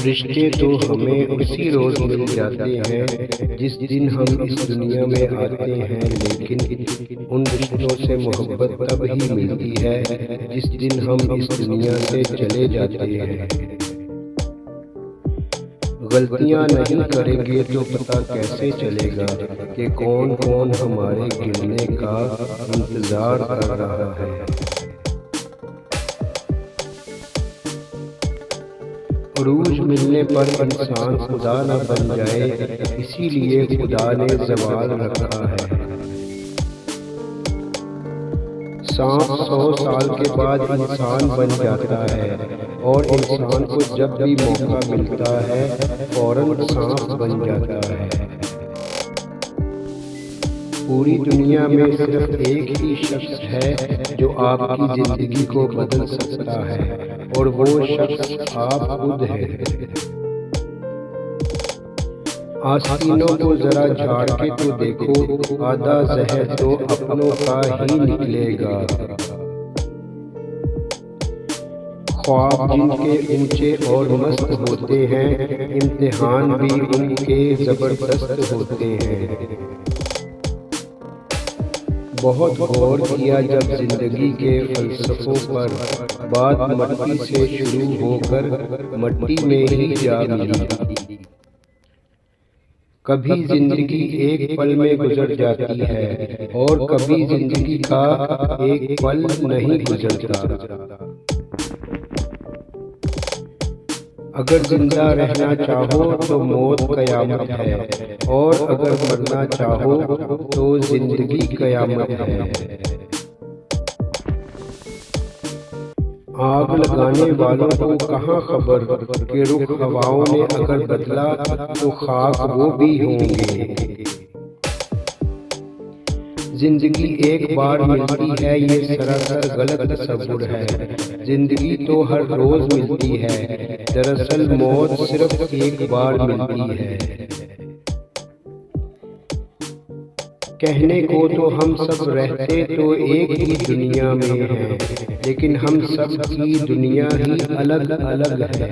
रिश्ते तो हमें उसी रोज़ मिल जाते हैं जिस दिन हम इस दुनिया में आते हैं, लेकिन उन रिश्तों से मोहब्बत तब ही मिलती है जिस दिन हम इस दुनिया से चले जाते हैं। गलतियाँ नहीं करेंगे तो पता कैसे चलेगा कि कौन कौन हमारे गिरने का इंतज़ार कर रहा है। अरूज मिलने पर इंसान खुदा न बन जाए, इसीलिए खुदा ने ज़वाल रखा है। सांप 100 साल के बाद इंसान बन जाता है और इंसान को जब भी मौका मिलता है फौरन सांप बन जाता है। पूरी दुनिया में सिर्फ एक ही शख्स है जो आपकी ज़िंदगी को बदल सकता है और वो शख्स आप खुद हैं। आस्तीनों को जरा झाड़ के तो देखो, आधा जहर तो अपनों का ही निकलेगा। ख्वाब जिनके ऊंचे और मस्त होते हैं, इम्तिहान भी उनके ज़बरदस्त होते हैं। बहुत गौर किया जब जिंदगी के फ़लसफ़ों पर, बात मट्टी से शुरू होकर मट्टी में ही जा मिली। कभी जिंदगी एक पल में गुजर जाती है और कभी जिंदगी का एक पल नहीं गुजरता। अगर जिंदा रहना चाहो तो मौत कयामत है और अगर मरना चाहो तो जिंदगी कयामत है। आग लगाने वालों को कहाँ खबर कि रुख हवाओं ने अगर बदला तो खाक वो भी होंगे। जिंदगी एक बार मिलती है, ये सरासर गलत तस्वुर है। जिंदगी तो हर रोज मिलती है, दरअसल मौत सिर्फ एक बार मिलती है। कहने को तो हम सब रहते तो एक ही दुनिया में हैं, लेकिन हम सब की दुनिया ही अलग अलग है।